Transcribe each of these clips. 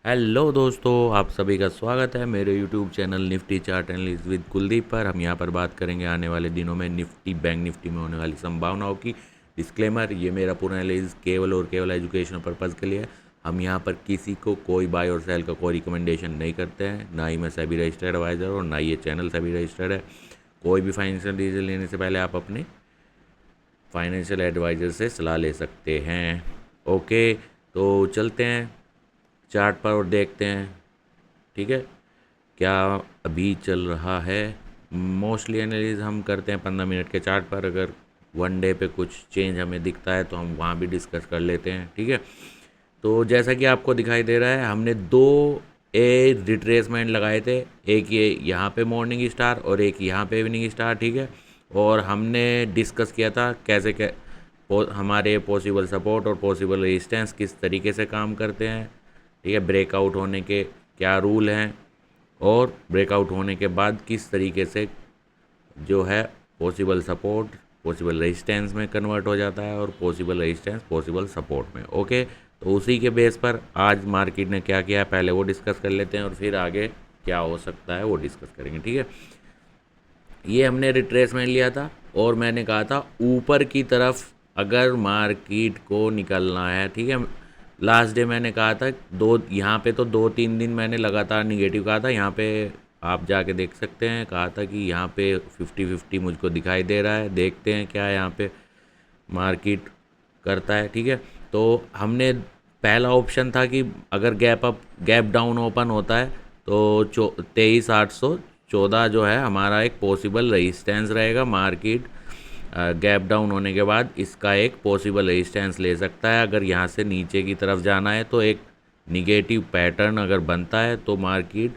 Hello दोस्तों, आप सभी का स्वागत है मेरे YouTube channel Nifty chart analyst with Kuldeep पर। हम यहाँ पर बात करेंगे आने वाले दिनों में निफ्टी बैंक निफ्टी में होने वाली संभावनाओं की। डिस्क्लेमर, ये मेरा पूरा एनालिसिस केवल और केवल एजुकेशनल पर्पज़ के लिए है। हम यहाँ पर किसी को कोई बाय और सेल का कोई रिकमेंडेशन नहीं करते हैं, ना ही मैं सेबी रजिस्टर्ड एडवाइज़र और ना ही ये चैनल सेबी रजिस्टर्ड है। कोई भी फाइनेंशियल डिसीजन लेने से पहले आप अपने फाइनेंशियल एडवाइज़र से सलाह ले सकते हैं। ओके, तो चलते हैं चार्ट पर और देखते हैं, ठीक है, क्या अभी चल रहा है। मोस्टली एनालिसिस हम करते हैं 15 मिनट के चार्ट पर। अगर वन डे पे कुछ चेंज हमें दिखता है तो हम वहाँ भी डिस्कस कर लेते हैं, ठीक है। तो जैसा कि आपको दिखाई दे रहा है, हमने दो रिट्रेसमेंट लगाए थे, एक ये यहाँ पे मॉर्निंग स्टार और एक यहाँ पे इवनिंग स्टार, ठीक है। और हमने डिस्कस किया था कैसे हमारे पॉसिबल सपोर्ट और पॉसिबल रेजिस्टेंस किस तरीके से काम करते हैं, ठीक है। ब्रेकआउट होने के क्या रूल हैं और ब्रेकआउट होने के बाद किस तरीके से जो है पॉसिबल सपोर्ट पॉसिबल रेजिस्टेंस में कन्वर्ट हो जाता है और पॉसिबल रेजिस्टेंस पॉसिबल सपोर्ट में। ओके, तो उसी के बेस पर आज मार्केट ने क्या किया पहले वो डिस्कस कर लेते हैं और फिर आगे क्या हो सकता है वो डिस्कस करेंगे, ठीक है। ये हमने रिट्रेसमेंट लिया था और मैंने कहा था ऊपर की तरफ अगर मार्केट को निकलना है, ठीक है। लास्ट डे मैंने कहा था दो, यहाँ पे तो 2-3 दिन मैंने लगातार निगेटिव कहा था। यहाँ पे आप जाके देख सकते हैं, कहा था कि यहाँ पे 50-50 मुझको दिखाई दे रहा है, देखते हैं क्या यहाँ पे मार्केट करता है, ठीक है। तो हमने पहला ऑप्शन था कि अगर गैप डाउन ओपन होता है तो 23,814 जो है हमारा एक पॉसिबल रेजिस्टेंस रहेगा। मार्केट गैप डाउन होने के बाद इसका एक पॉसिबल रेजिस्टेंस ले सकता है। अगर यहाँ से नीचे की तरफ जाना है तो एक निगेटिव पैटर्न अगर बनता है तो मार्केट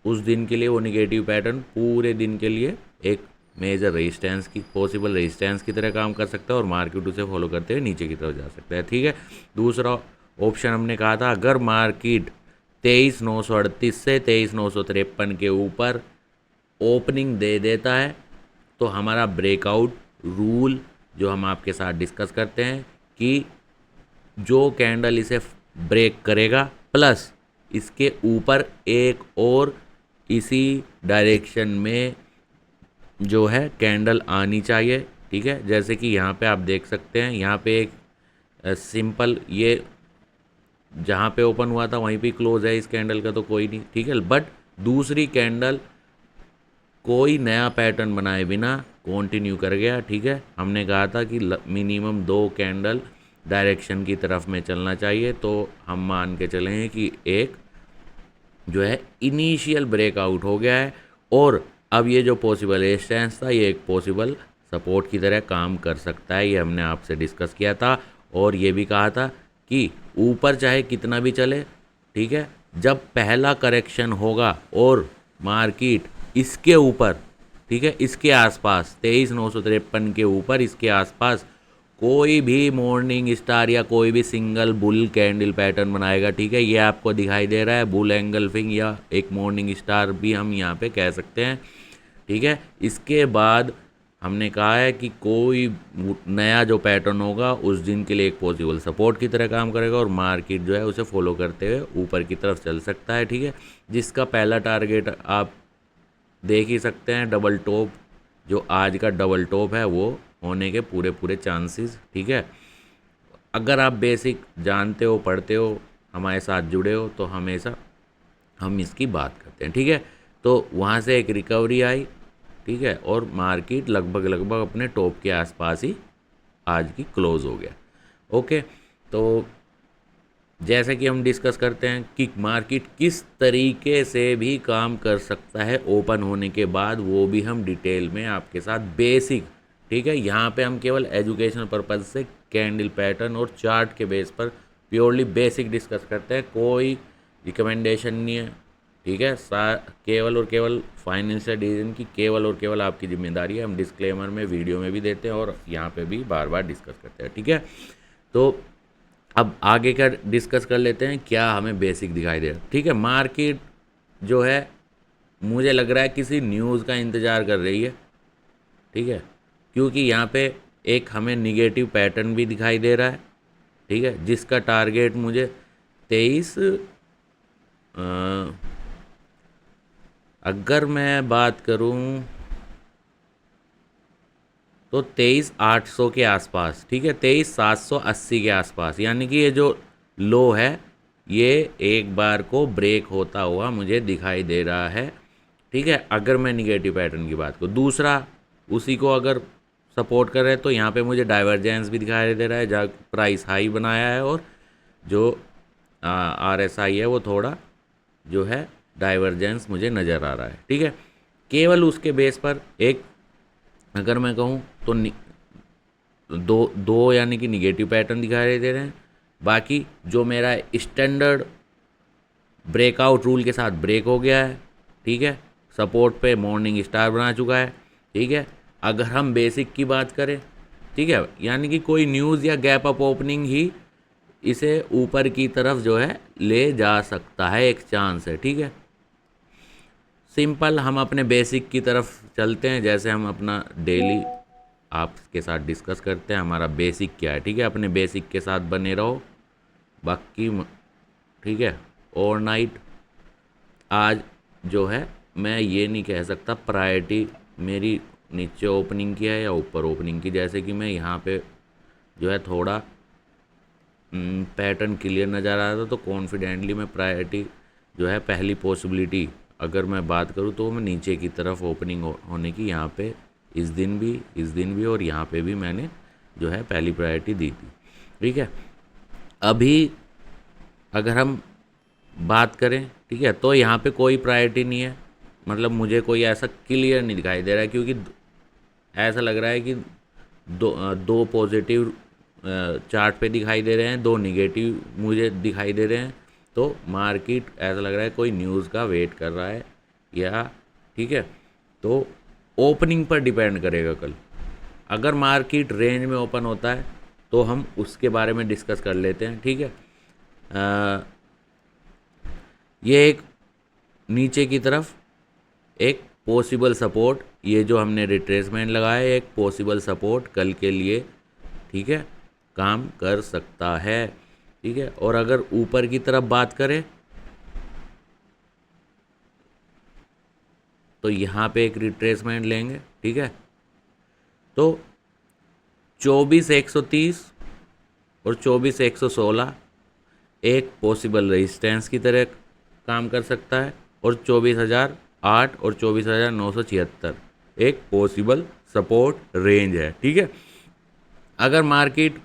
उस दिन के लिए वो निगेटिव पैटर्न पूरे दिन के लिए एक मेजर रेजिस्टेंस की पॉसिबल रेजिस्टेंस की तरह काम कर सकता है और मार्केट उसे फॉलो करते हुए नीचे की तरफ जा सकता है, ठीक है। दूसरा ऑप्शन हमने कहा था अगर मार्केट 23,938 से 23,953 के ऊपर ओपनिंग दे देता है तो हमारा ब्रेकआउट रूल जो हम आपके साथ डिस्कस करते हैं कि जो कैंडल इसे ब्रेक करेगा प्लस इसके ऊपर एक और इसी डायरेक्शन में जो है कैंडल आनी चाहिए, ठीक है। जैसे कि यहाँ पे आप देख सकते हैं, यहाँ पे एक सिंपल ये जहाँ पे ओपन हुआ था वहीं पे क्लोज है, इस कैंडल का तो कोई नहीं, ठीक है। बट दूसरी कैंडल कोई नया पैटर्न बनाए बिना कंटिन्यू कर गया, ठीक है। हमने कहा था कि मिनिमम 2 कैंडल डायरेक्शन की तरफ में चलना चाहिए, तो हम मान के चलें कि एक जो है इनिशियल ब्रेकआउट हो गया है और अब ये जो पॉसिबल रेजिस्टेंस था ये एक पॉसिबल सपोर्ट की तरह काम कर सकता है। ये हमने आपसे डिस्कस किया था और ये भी कहा था कि ऊपर चाहे कितना भी चले, ठीक है, जब पहला करेक्शन होगा और मार्केट इसके ऊपर, ठीक है, इसके आसपास 23,953 के ऊपर इसके आसपास कोई भी मॉर्निंग स्टार या कोई भी सिंगल बुल कैंडल पैटर्न बनाएगा, ठीक है। ये आपको दिखाई दे रहा है बुल एंगल्फिंग या एक मॉर्निंग स्टार भी हम यहाँ पे कह सकते हैं, ठीक है। इसके बाद हमने कहा है कि कोई नया जो पैटर्न होगा उस दिन के लिए एक पॉसिबल सपोर्ट की तरह काम करेगा और मार्केट जो है उसे फॉलो करते हुए ऊपर की तरफ चल सकता है, ठीक है। जिसका पहला टारगेट आप देख ही सकते हैं, डबल टॉप, जो आज का डबल टॉप है वो होने के पूरे पूरे चांसेस, ठीक है। अगर आप बेसिक जानते हो, पढ़ते हो, हमारे साथ जुड़े हो तो हमेशा हम इसकी बात करते हैं, ठीक है। तो वहाँ से एक रिकवरी आई, ठीक है, और मार्केट लगभग लगभग अपने टॉप के आसपास ही आज की क्लोज हो गया। ओके, तो जैसे कि हम डिस्कस करते हैं कि मार्केट किस तरीके से भी काम कर सकता है ओपन होने के बाद, वो भी हम डिटेल में आपके साथ बेसिक, ठीक है। यहाँ पे हम केवल एजुकेशनल पर्पज़ से कैंडल पैटर्न और चार्ट के बेस पर प्योरली बेसिक डिस्कस करते हैं, कोई रिकमेंडेशन नहीं है, ठीक है। केवल और केवल फाइनेंशियल डिसीजन की केवल और केवल आपकी जिम्मेदारी है। हम डिस्क्लेमर में वीडियो में भी देते हैं और यहाँ पे भी बार बार डिस्कस करते हैं, ठीक है। तो अब आगे का डिस्कस कर लेते हैं क्या हमें बेसिक दिखाई दे रहा है, ठीक है। मार्केट जो है मुझे लग रहा है किसी न्यूज़ का इंतज़ार कर रही है, ठीक है, क्योंकि यहाँ पे एक हमें निगेटिव पैटर्न भी दिखाई दे रहा है, ठीक है, जिसका टारगेट मुझे 23 अगर मैं बात करूं तो 23,800 के आसपास, ठीक है, 23,780 के आसपास, यानी कि ये जो लो है ये एक बार को ब्रेक होता हुआ मुझे दिखाई दे रहा है, ठीक है। अगर मैं निगेटिव पैटर्न की बात करूँ, दूसरा उसी को अगर सपोर्ट कर रहे हैं तो यहाँ पे मुझे डाइवर्जेंस भी दिखाई दे रहा है, जहाँ प्राइस हाई बनाया है और जो RSI है वो थोड़ा जो है डाइवर्जेंस मुझे नज़र आ रहा है, ठीक है। केवल उसके बेस पर एक अगर मैं कहूँ तो दो दो यानी कि निगेटिव पैटर्न दिखाई दे रहे हैं। बाकी जो मेरा स्टैंडर्ड ब्रेकआउट रूल के साथ ब्रेक हो गया है, ठीक है, सपोर्ट पे मॉर्निंग स्टार बना चुका है, ठीक है। अगर हम बेसिक की बात करें, ठीक है, यानी कि कोई न्यूज़ या गैप अप ओपनिंग ही इसे ऊपर की तरफ जो है ले जा सकता है, एक चांस है, ठीक है। सिंपल हम अपने बेसिक की तरफ चलते हैं, जैसे हम अपना डेली आपके साथ डिस्कस करते हैं हमारा बेसिक क्या है, ठीक है। अपने बेसिक के साथ बने रहो। बाकी ठीक है, ओवरनाइट आज जो है मैं ये नहीं कह सकता प्रायोरिटी मेरी नीचे ओपनिंग की है या ऊपर ओपनिंग की, जैसे कि मैं यहाँ पे जो है थोड़ा पैटर्न क्लियर नज़र आ रहा था तो कॉन्फिडेंटली मैं प्रायोरिटी जो है पहली पॉसिबिलिटी अगर मैं बात करूँ तो मैं नीचे की तरफ ओपनिंग होने की यहाँ पे इस दिन भी और यहाँ पे भी मैंने जो है पहली प्रायोरिटी दी थी, ठीक है। अभी अगर हम बात करें, ठीक है, तो यहाँ पे कोई प्रायोरिटी नहीं है, मतलब मुझे कोई ऐसा क्लियर नहीं दिखाई दे रहा है, क्योंकि ऐसा लग रहा है कि दो पॉजिटिव चार्ट पे दिखाई दे रहे हैं, दो निगेटिव मुझे दिखाई दे रहे हैं। तो मार्केट ऐसा लग रहा है कोई न्यूज़ का वेट कर रहा है या, ठीक है। तो ओपनिंग पर डिपेंड करेगा कल। अगर मार्केट रेंज में ओपन होता है तो हम उसके बारे में डिस्कस कर लेते हैं, ठीक है। ये एक नीचे की तरफ एक पॉसिबल सपोर्ट, ये जो हमने रिट्रेसमेंट लगाया है एक पॉसिबल सपोर्ट कल के लिए, ठीक है, काम कर सकता है, ठीक है। और अगर ऊपर की तरफ बात करें तो यहाँ पे एक रिट्रेसमेंट लेंगे, ठीक है। तो 24,130 और 24,116 एक पॉसिबल रेजिस्टेंस की तरह काम कर सकता है, और 24,008 और 24,976 एक पॉसिबल सपोर्ट रेंज है, ठीक है। अगर मार्केट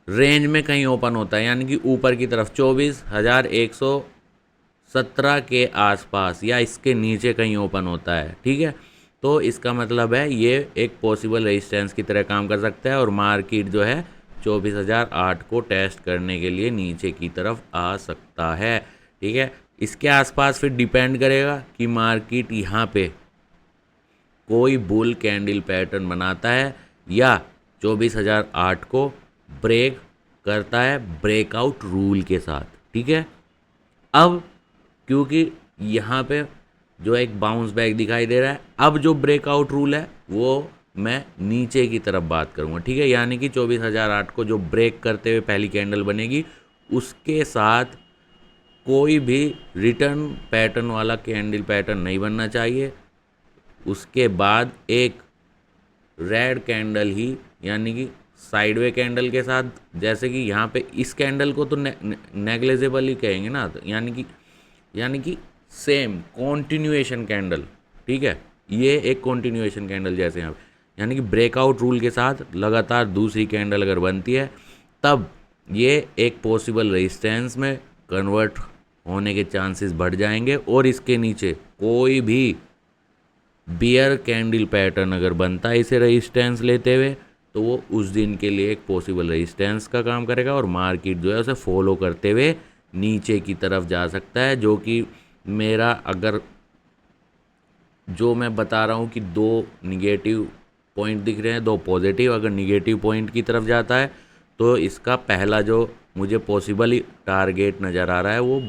रेंज में कहीं ओपन होता है यानी कि ऊपर की तरफ 24,117 के आसपास या इसके नीचे कहीं ओपन होता है, ठीक है, तो इसका मतलब है ये एक पॉसिबल रेजिस्टेंस की तरह काम कर सकता है और मार्केट जो है 24,008 को टेस्ट करने के लिए नीचे की तरफ आ सकता है, ठीक है। इसके आसपास फिर डिपेंड करेगा कि मार्केट यहाँ पे कोई बुल कैंडल पैटर्न बनाता है या 24,008 को ब्रेक करता है ब्रेकआउट रूल के साथ, ठीक है। अब क्योंकि यहाँ पे जो एक बाउंस बैक दिखाई दे रहा है, अब जो ब्रेकआउट रूल है वो मैं नीचे की तरफ बात करूँगा, ठीक है, यानी कि 24,008 को जो ब्रेक करते हुए पहली कैंडल बनेगी उसके साथ कोई भी रिटर्न पैटर्न वाला कैंडल पैटर्न नहीं बनना चाहिए। उसके बाद एक रेड कैंडल ही यानी कि साइडवे कैंडल के साथ, जैसे कि यहाँ पे इस कैंडल को तो नेग्लेजेबल ही कहेंगे ना, तो यानी कि सेम कॉन्टिन्यूएशन कैंडल, ठीक है, ये एक कॉन्टिन्यूएशन कैंडल जैसे यहाँ पे यानी कि ब्रेकआउट रूल के साथ लगातार दूसरी कैंडल अगर बनती है तब ये एक पॉसिबल रेजिस्टेंस में कन्वर्ट होने के चांसेस बढ़ जाएंगे, और इसके नीचे कोई भी बियर कैंडल पैटर्न अगर बनता है इसे रेजिस्टेंस लेते हुए तो वो उस दिन के लिए एक पॉसिबल रेजिस्टेंस का काम करेगा और मार्केट जो है उसे फॉलो करते हुए नीचे की तरफ जा सकता है। जो कि मेरा अगर जो मैं बता रहा हूँ कि दो निगेटिव पॉइंट दिख रहे हैं दो पॉजिटिव, अगर निगेटिव पॉइंट की तरफ जाता है तो इसका पहला जो मुझे पॉसिबल टारगेट नज़र आ रहा है वो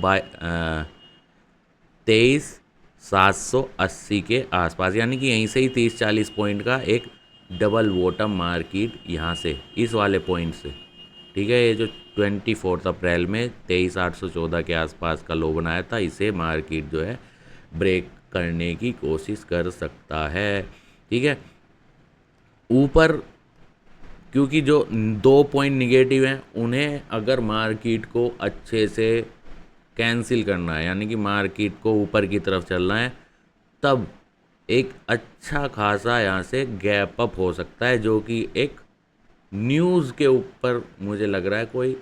23,780 के आसपास, यानी कि यहीं से ही 30-40 पॉइंट का एक डबल बॉटम मार्केट यहाँ से इस वाले पॉइंट से, ठीक है। ये जो 24 अप्रैल में 23,814 के आसपास का लो बनाया था, इसे मार्केट जो है ब्रेक करने की कोशिश कर सकता है। ठीक है। ऊपर क्योंकि जो 2 पॉइंट निगेटिव हैं उन्हें अगर मार्केट को अच्छे से कैंसिल करना है, यानी कि मार्केट को ऊपर की तरफ चलना है, तब एक अच्छा खासा यहाँ से गैप अप हो सकता है, जो कि एक न्यूज़ के ऊपर मुझे लग रहा है कोई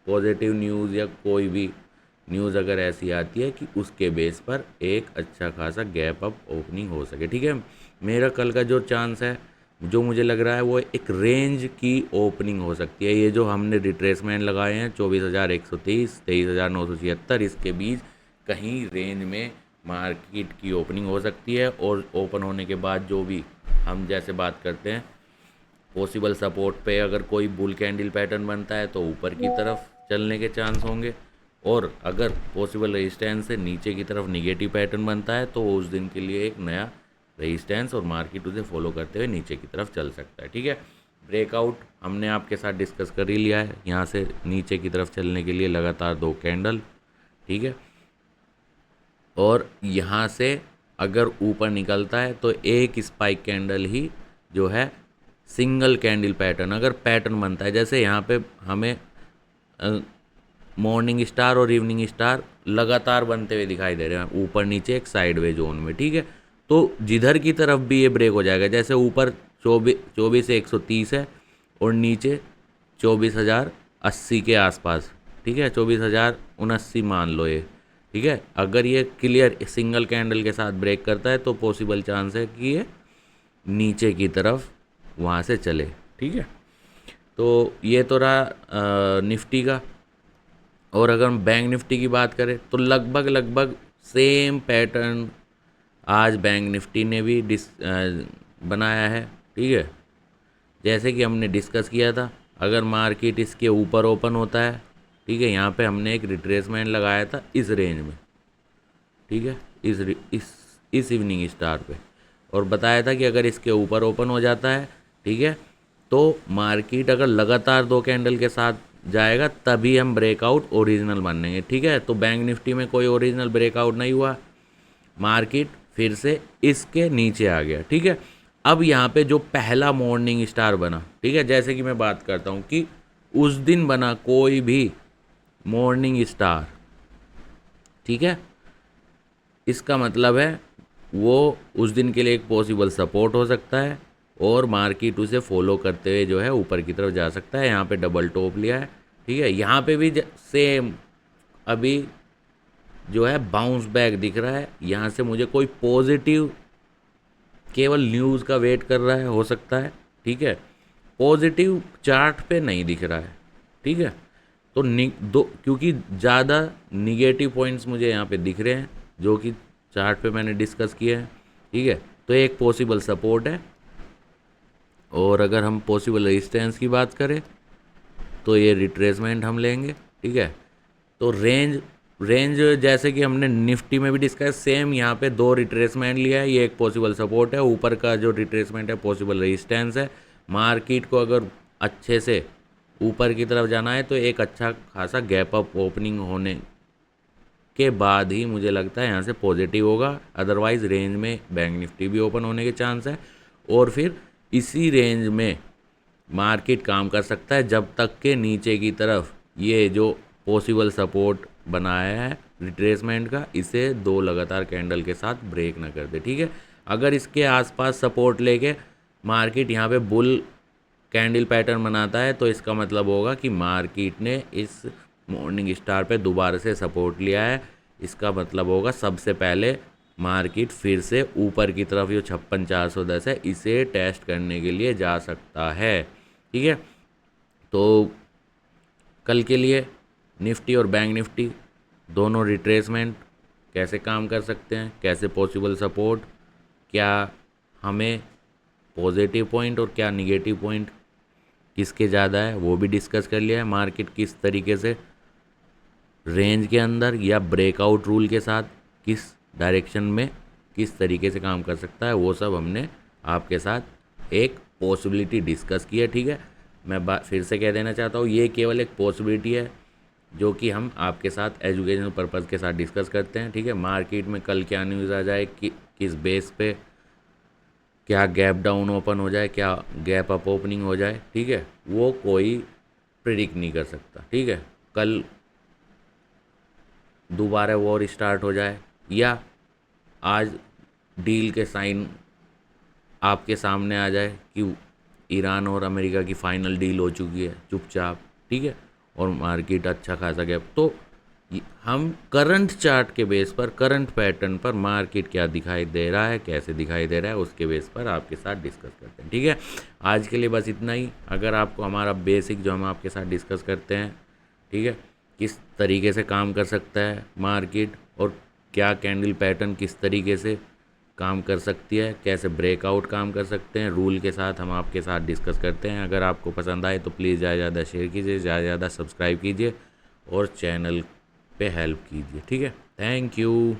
पॉजिटिव न्यूज़ या कोई भी न्यूज़ अगर ऐसी आती है कि उसके बेस पर एक अच्छा खासा गैप अप ओपनिंग हो सके। ठीक है। मेरा कल का जो चांस है, जो मुझे लग रहा है, वो एक रेंज की ओपनिंग हो सकती है। ये जो हमने रिट्रेसमेंट लगाए हैं 24,130, 23,976, इसके बीच कहीं रेंज में मार्केट की ओपनिंग हो सकती है। और ओपन होने के बाद जो भी हम जैसे बात करते हैं पॉसिबल सपोर्ट पे अगर कोई बुल कैंडल पैटर्न बनता है तो ऊपर की तरफ चलने के चांस होंगे, और अगर पॉसिबल रेजिस्टेंस से नीचे की तरफ निगेटिव पैटर्न बनता है तो उस दिन के लिए एक नया रेजिस्टेंस और मार्केट उसे फॉलो करते हुए नीचे की तरफ चल सकता है। ठीक है। ब्रेकआउट हमने आपके साथ डिस्कस कर ही लिया है, यहाँ से नीचे की तरफ चलने के लिए लगातार 2 कैंडल। ठीक है। और यहाँ से अगर ऊपर निकलता है तो एक स्पाइक कैंडल ही जो है सिंगल कैंडल पैटर्न अगर पैटर्न बनता है, जैसे यहाँ पे हमें मॉर्निंग स्टार और इवनिंग स्टार लगातार बनते हुए दिखाई दे रहे हैं ऊपर नीचे एक साइडवे जोन में। ठीक है। तो जिधर की तरफ भी ये ब्रेक हो जाएगा, जैसे ऊपर 24 से 130 है और नीचे 24,080 के आसपास। ठीक है। 24,079 मान लो ये। ठीक है। अगर ये क्लियर सिंगल कैंडल के साथ ब्रेक करता है तो पॉसिबल चांस है कि ये नीचे की तरफ वहाँ से चले। ठीक है। तो ये तो रहा निफ्टी का। और अगर हम बैंक निफ्टी की बात करें तो लगभग सेम पैटर्न आज बैंक निफ्टी ने भी बनाया है। ठीक है। जैसे कि हमने डिस्कस किया था, अगर मार्केट इसके ऊपर ओपन होता है, ठीक है, यहाँ पे हमने एक रिट्रेसमेंट लगाया था इस रेंज में। ठीक है। इस इवनिंग स्टार पे, और बताया था कि अगर इसके ऊपर ओपन हो जाता है, ठीक है, तो मार्केट अगर लगातार 2 कैंडल के साथ जाएगा तभी हम ब्रेकआउट ओरिजिनल मानेंगे। ठीक है। तो बैंक निफ्टी में कोई ओरिजिनल ब्रेकआउट नहीं हुआ, मार्केट फिर से इसके नीचे आ गया। ठीक है। अब यहाँ पे जो पहला मॉर्निंग स्टार बना, ठीक है, जैसे कि मैं बात करता हूँ कि उस दिन बना कोई भी मॉर्निंग स्टार, ठीक है, इसका मतलब है वो उस दिन के लिए एक पॉसिबल सपोर्ट हो सकता है और मार्केट उसे फॉलो करते हुए जो है ऊपर की तरफ जा सकता है। यहाँ पे डबल टॉप लिया है। ठीक है। यहाँ पे भी सेम अभी जो है बाउंस बैक दिख रहा है। यहाँ से मुझे कोई पॉजिटिव केवल न्यूज़ का वेट कर रहा है, हो सकता है। ठीक है। पॉजिटिव चार्ट पे नहीं दिख रहा है। ठीक है। तो क्योंकि ज़्यादा निगेटिव पॉइंट्स मुझे यहाँ पे दिख रहे हैं जो कि चार्ट पे मैंने डिस्कस किए हैं। ठीक है। तो एक पॉसिबल सपोर्ट है, और अगर हम पॉसिबल रेजिस्टेंस की बात करें तो ये रिट्रेसमेंट हम लेंगे। ठीक है। तो रेंज जैसे कि हमने निफ्टी में भी डिस्कस, सेम यहाँ पे 2 रिट्रेसमेंट लिया है। ये एक पॉसिबल सपोर्ट है, ऊपर का जो रिट्रेसमेंट है पॉसिबल रेजिस्टेंस है। मार्केट को अगर अच्छे से ऊपर की तरफ जाना है तो एक अच्छा खासा गैप अप ओपनिंग होने के बाद ही मुझे लगता है यहाँ से पॉजिटिव होगा। अदरवाइज़ रेंज में बैंक निफ्टी भी ओपन होने के चांस है, और फिर इसी रेंज में मार्केट काम कर सकता है जब तक के नीचे की तरफ ये जो पॉसिबल सपोर्ट बनाया है रिट्रेसमेंट का, इसे 2 लगातार कैंडल के साथ ब्रेक ना कर दे। ठीक है। अगर इसके आसपास सपोर्ट लेके मार्केट यहाँ पे बुल कैंडल पैटर्न बनाता है तो इसका मतलब होगा कि मार्केट ने इस मॉर्निंग स्टार पे दोबारा से सपोर्ट लिया है। इसका मतलब होगा सबसे पहले मार्केट फिर से ऊपर की तरफ जो 56,410 है इसे टेस्ट करने के लिए जा सकता है। ठीक है। तो कल के लिए निफ्टी और बैंक निफ्टी दोनों रिट्रेसमेंट कैसे काम कर सकते हैं, कैसे पॉसिबल सपोर्ट, क्या हमें पॉजिटिव पॉइंट और क्या निगेटिव पॉइंट किसके ज़्यादा है वो भी डिस्कस कर लिया है। मार्केट किस तरीके से रेंज के अंदर या ब्रेकआउट रूल के साथ किस डायरेक्शन में किस तरीके से काम कर सकता है वो सब हमने आपके साथ एक पॉसिबिलिटी डिस्कस की है। ठीक है। मैं फिर से कह देना चाहता हूँ, ये केवल एक पॉसिबिलिटी है जो कि हम आपके साथ एजुकेशनल पर्पज़ के साथ डिस्कस करते हैं, ठीक है। मार्केट में कल क्या न्यूज़ आ जाए, कि किस बेस पे, क्या गैप डाउन ओपन हो जाए, क्या गैप अप ओपनिंग हो जाए, ठीक है, वो कोई प्रिडिक्ट नहीं कर सकता, ठीक है। कल दोबारा वॉर स्टार्ट हो जाए, या आज डील के साइन आपके सामने आ जाए कि ईरान और अमेरिका की फ़ाइनल डील हो चुकी है चुपचाप, ठीक है, और मार्केट अच्छा खासा गया, तो हम करंट चार्ट के बेस पर, करंट पैटर्न पर मार्केट क्या दिखाई दे रहा है, कैसे दिखाई दे रहा है, उसके बेस पर आपके साथ डिस्कस करते हैं, ठीक है। आज के लिए बस इतना ही। अगर आपको हमारा बेसिक जो हम आपके साथ डिस्कस करते हैं, ठीक है, किस तरीके से काम कर सकता है मार्केट, और क्या कैंडल पैटर्न किस तरीके से काम कर सकती है, कैसे ब्रेकआउट काम कर सकते हैं, रूल के साथ हम आपके साथ डिस्कस करते हैं। अगर आपको पसंद आए तो प्लीज़ ज़्यादा ज़्यादा शेयर कीजिए, ज़्यादा ज़्यादा सब्सक्राइब कीजिए और चैनल पे हेल्प कीजिए, ठीक है। Thank you.